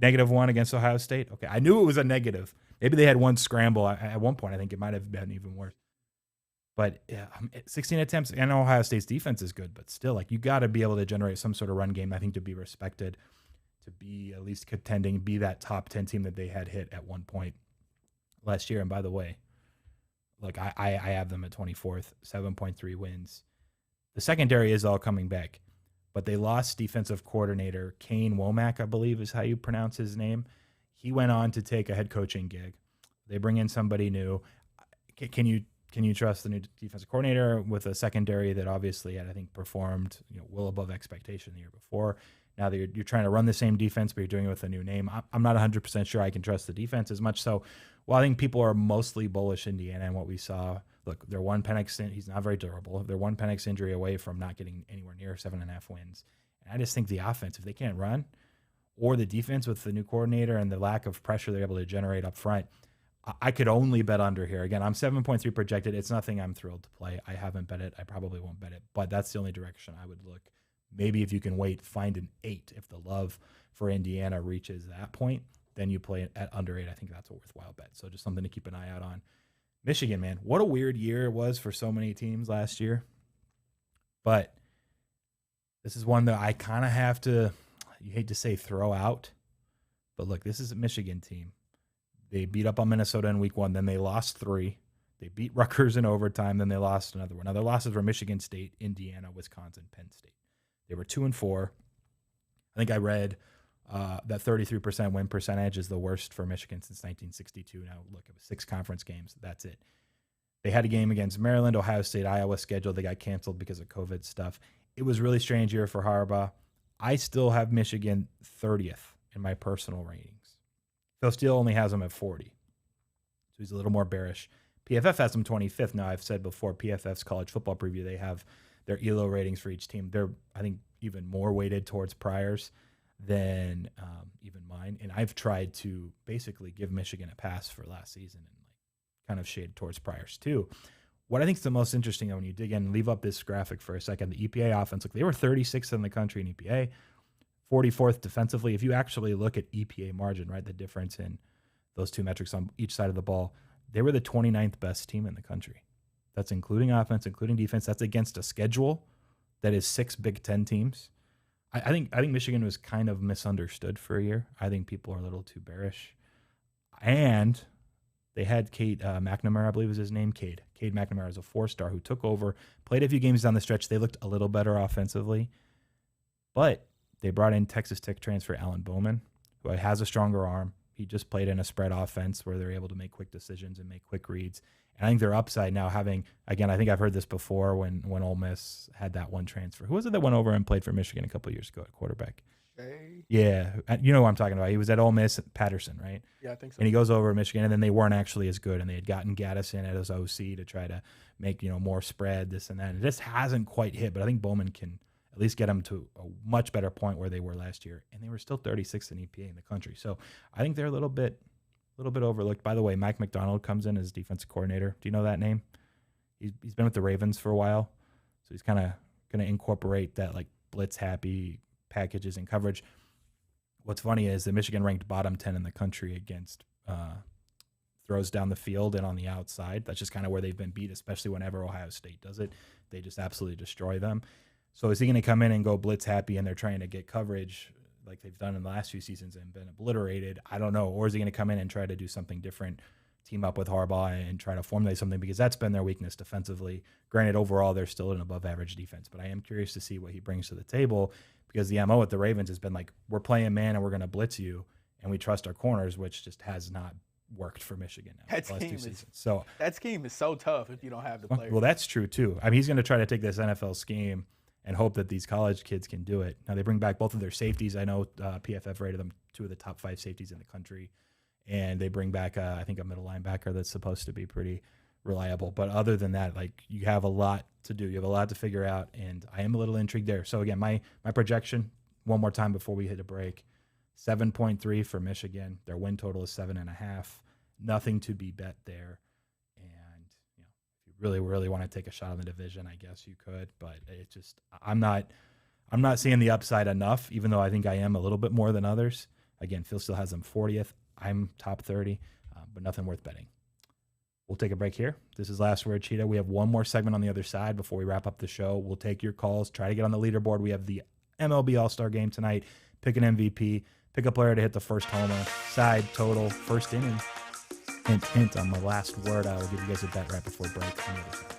-1 against Ohio State. Okay, I knew it was a negative. Maybe they had one scramble at one point. I think it might have been even worse. But 16 attempts, and Ohio State's defense is good, but still, like, you got to be able to generate some sort of run game, I think, to be respected, to be at least contending, be that top 10 team that they had hit at one point last year. And by the way, look, I have them at 24th, 7.3 wins. The secondary is all coming back, but they lost defensive coordinator Kane Womack, I believe is how you pronounce his name. He went on to take a head coaching gig. They bring in somebody new. Can you trust the new defensive coordinator with a secondary that obviously had, I think, performed well above expectation the year before? Now that you're trying to run the same defense, but you're doing it with a new name. I'm not 100% sure I can trust the defense as much. So, I think people are mostly bullish Indiana and what we saw. Look, they're one Penix. He's not very durable. They're one Penix injury away from not getting anywhere near 7.5 wins. And I just think the offense, if they can't run, or the defense with the new coordinator and the lack of pressure they're able to generate up front, I could only bet under here. Again, I'm 7.3 projected. It's nothing I'm thrilled to play. I haven't bet it. I probably won't bet it. But that's the only direction I would look. Maybe if you can wait, find an 8. If the love for Indiana reaches that point, then you play it at under 8. I think that's a worthwhile bet. So just something to keep an eye out on. Michigan, man, what a weird year it was for so many teams last year. But this is one that I kind of have to, you hate to say throw out. But look, this is a Michigan team. They beat up on Minnesota in week 1. Then they lost 3. They beat Rutgers in overtime. Then they lost another one. Now, their losses were Michigan State, Indiana, Wisconsin, Penn State. They were 2-4. I think I read that 33% win percentage is the worst for Michigan since 1962. Now, look, it was 6 conference games. That's it. They had a game against Maryland, Ohio State, Iowa scheduled. They got canceled because of COVID stuff. It was a really strange year for Harbaugh. I still have Michigan 30th in my personal ratings. Phil Steele only has them at 40. So he's a little more bearish. PFF has them 25th. Now, I've said before, PFF's college football preview, they have their ELO ratings for each team. They're, I think, even more weighted towards priors than even mine. And I've tried to basically give Michigan a pass for last season and kind of shade towards priors too. What I think is the most interesting, though, when you dig in and leave up this graphic for a second, the EPA offense, look, they were 36th in the country in EPA, 44th defensively. If you actually look at EPA margin, right, the difference in those two metrics on each side of the ball, they were the 29th best team in the country. That's including offense, including defense. That's against a schedule that is 6 Big Ten teams. I think Michigan was kind of misunderstood for a year. I think people are a little too bearish. And they had Cade McNamara, I believe was his name, Cade McNamara is a 4-star who took over, played a few games down the stretch. They looked a little better offensively. But they brought in Texas Tech transfer Alan Bowman, who has a stronger arm. He just played in a spread offense where they're able to make quick decisions and make quick reads. And I think their upside now having, again, I think I've heard this before when Ole Miss had that one transfer. Who was it that went over and played for Michigan a couple of years ago at quarterback? Shay. Yeah. You know what I'm talking about. He was at Ole Miss, Patterson, right? Yeah, I think so. And he goes over to Michigan, and then they weren't actually as good. And they had gotten Gaddis in as OC to try to make, more spread, this and that. And it just hasn't quite hit. But I think Bowman can at least get them to a much better point where they were last year. And they were still 36th in EPA in the country. So I think they're a little bit overlooked. By the way, Mike McDonald comes in as defensive coordinator. Do you know that name? He's been with the Ravens for a while. So he's kind of going to incorporate that like blitz happy packages and coverage. What's funny is that Michigan ranked bottom 10 in the country against throws down the field and on the outside. That's just kind of where they've been beat, especially whenever Ohio State does it. They just absolutely destroy them. So is he going to come in and go blitz happy and they're trying to get coverage like they've done in the last few seasons and been obliterated? I don't know. Or is he going to come in and try to do something different, team up with Harbaugh and try to formulate something, because that's been their weakness defensively. Granted, overall, they're still an above-average defense, but I am curious to see what he brings to the table, because the MO at the Ravens has been like, we're playing man and we're going to blitz you, and we trust our corners, which just has not worked for Michigan now. That scheme is so tough if you don't have the players. Well, that's true, too. I mean, he's going to try to take this NFL scheme and hope that these college kids can do it. Now, they bring back both of their safeties. I know PFF rated them 2 of the top 5 safeties in the country. And they bring back, I think, a middle linebacker that's supposed to be pretty reliable. But other than that, like, you have a lot to do. You have a lot to figure out, and I am a little intrigued there. So, again, my projection, one more time before we hit a break, 7.3 for Michigan. Their win total is 7.5. Nothing to be bet there. And, if you really, really want to take a shot on the division, I guess you could. But it just, I'm not seeing the upside enough, even though I think I am a little bit more than others. Again, Phil still has them 40th. I'm top 30, but nothing worth betting. We'll take a break here. This is Last Word Cheetah. We have one more segment on the other side before we wrap up the show. We'll take your calls, try to get on the leaderboard. We have the MLB All-Star Game tonight. Pick an MVP, pick a player to hit the first homer, side, total, first inning. Hint, hint on my last word. I will give you guys a bet right before break on the other side.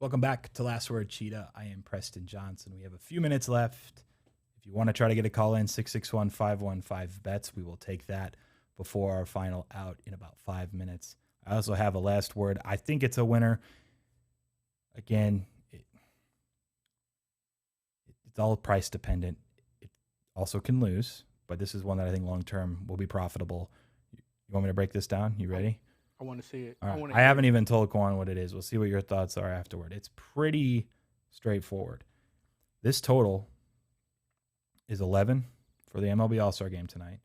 Welcome back to Last Word Cheetah. I am Preston Johnson. We have a few minutes left. If you want to try to get a call in, 661-515-BETS. We will take that before our final out in about 5 minutes. I also have a last word. I think it's a winner. Again, it's all price dependent. It also can lose, but this is one that I think long-term will be profitable. You want me to break this down? You ready? I want to see it. All right. I haven't even told Qwan what it is. We'll see what your thoughts are afterward. It's pretty straightforward. This total is 11 for the MLB All-Star Game tonight.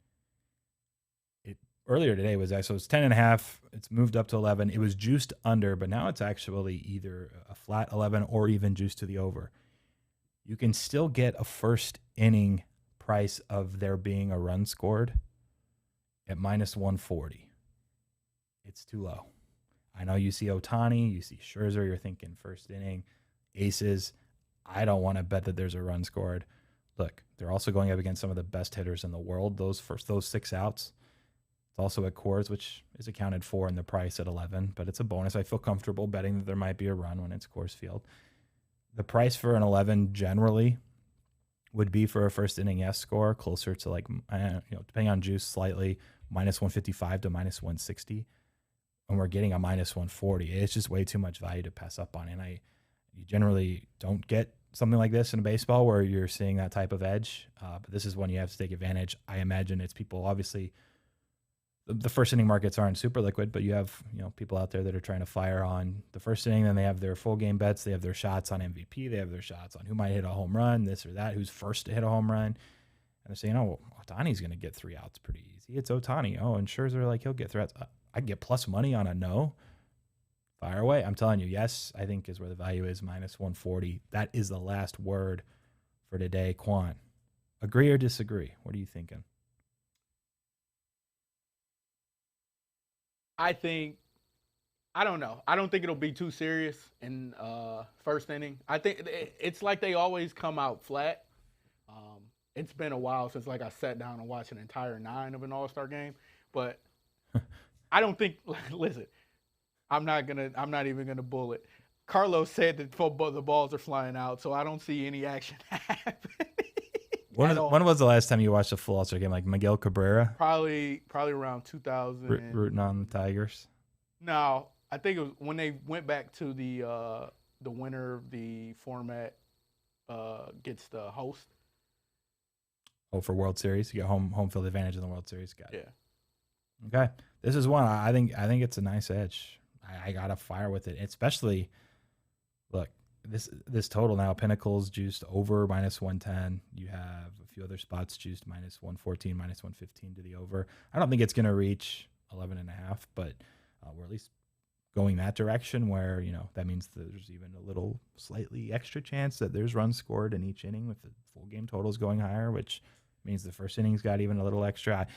Earlier today was so it's 10.5. It's moved up to 11. It was juiced under, but now it's actually either a flat 11 or even juiced to the over. You can still get a first inning price of there being a run scored at minus 140. It's too low. I know you see Ohtani, you see Scherzer, you're thinking first inning, aces. I don't want to bet that there's a run scored. Look, they're also going up against some of the best hitters in the world. Those 6 outs. It's also at Coors, which is accounted for in the price at 11, but it's a bonus. I feel comfortable betting that there might be a run when it's Coors Field. The price for an 11 generally would be for a first inning S score closer to depending on juice, slightly minus 155 to minus 160. And we're getting a minus 140. It's just way too much value to pass up on. And you generally don't get something like this in baseball where you're seeing that type of edge. But this is one you have to take advantage. I imagine it's people, obviously, the first inning markets aren't super liquid, but you have people out there that are trying to fire on the first inning. Then they have their full game bets. They have their shots on MVP. They have their shots on who might hit a home run, this or that, who's first to hit a home run. And they're saying, Ohtani's going to get 3 outs pretty easy. It's Ohtani. And Scherzer, he'll get 3 outs. I can get plus money on a no. Fire away. I'm telling you, yes, I think is where the value is, minus 140. That is the last word for today. Qwan, agree or disagree? What are you thinking? I don't know. I don't think it'll be too serious in first inning. I think it's like they always come out flat. it's been a while since like I sat down and watched an entire 9 of an All-Star game, but I don't think. Listen, I'm not even gonna bull it. Carlos said that the balls are flying out, so I don't see any action happening. When was the last time you watched a full All-Star game? Like Miguel Cabrera? Probably around 2000. Rooting on the Tigers. No, I think it was when they went back to the winner of the format gets the host. Oh, for World Series, you got home field advantage in the World Series. Got it. Yeah. Okay, this is one I think it's a nice edge. I got to fire with it, especially. Look, this total now, Pinnacle's juiced over -110. You have a few other spots juiced -114, -115 to the over. I don't think it's going to reach 11.5, but we're at least going that direction where, that means there's even a little slightly extra chance that there's runs scored in each inning with the full game totals going higher, which means the first inning's got even a little extra.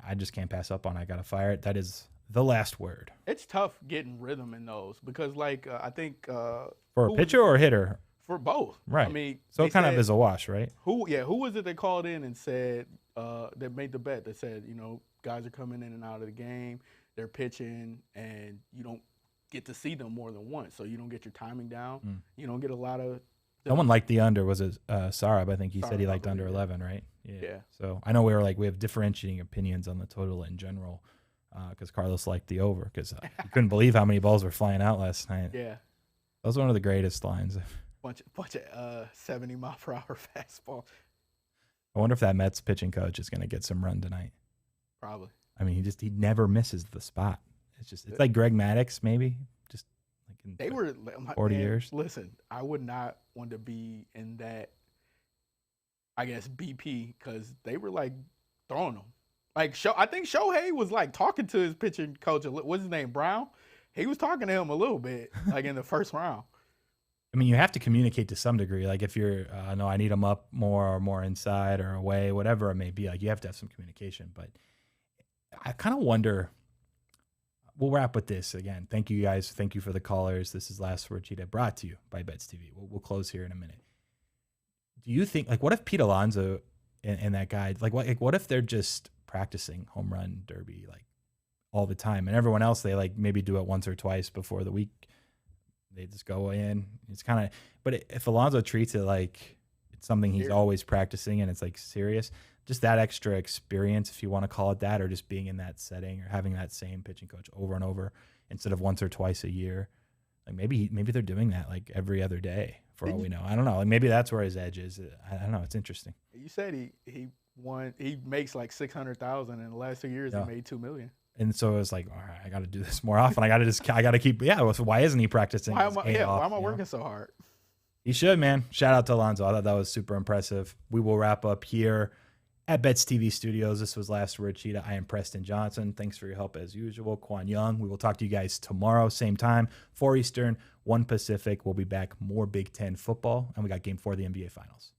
I just can't pass up on. I got to fire it. That is the last word. It's tough getting rhythm in those because, like, I think for a pitcher or a hitter, for both, right? I mean, so it kind of is a wash, right? Who was it that called in and said that made the bet that said guys are coming in and out of the game, they're pitching, and you don't get to see them more than once, so you don't get your timing down. You don't get a lot of. Someone liked the under. Was it Sarab? I think he said he liked under 11, right? Yeah. So I know we have differentiating opinions on the total in general. Because Carlos liked the over because you couldn't believe how many balls were flying out last night. Yeah, that was one of the greatest lines. Bunch of 70-mile-per-hour fastball. I wonder if that Mets pitching coach is going to get some run tonight. Probably. I mean, he never misses the spot. It's like Greg Maddux maybe. Just like in 40 years. Listen, I would not want to be in that. I guess BP because they were like throwing them. Like I think Shohei was like talking to his pitching coach. What's his name? Brown. He was talking to him a little bit, like in the first round. I mean, you have to communicate to some degree. Like if you're, no, I need them up more or more inside or away, whatever it may be. Like you have to have some communication. But I kind of wonder. We'll wrap with this again. Thank you guys. Thank you for the callers. This is Last Word Cheetah, brought to you by Bets TV. We'll close here in a minute. Do you think what if Pete Alonso and that guy what if they're just practicing home run derby like all the time, and everyone else they like maybe do it once or twice before the week, they just go in. It's kind of, but if Alonso treats it like it's something he's always practicing and it's like serious, just that extra experience, if you want to call it that, or just being in that setting or having that same pitching coach over and over instead of once or twice a year, like maybe they're doing that like every other day for all we know. I don't know. Like maybe that's where his edge is. I don't know. It's interesting. You said he makes like 600,000 in the last 2 years. He made $2 million. And so it was like, all right, I got to do this more often. I got to keep. Yeah. So why isn't he practicing? Why am I working so hard? He should, man. Shout out to Alonso. I thought that was super impressive. We will wrap up here at Bets TV Studios. This was Last Word Cheetah. I am Preston Johnson. Thanks for your help as usual. Qwan Young. We will talk to you guys tomorrow, same time, 4 Eastern, 1 Pacific. We'll be back. More Big Ten football, and we got Game 4 of the NBA Finals.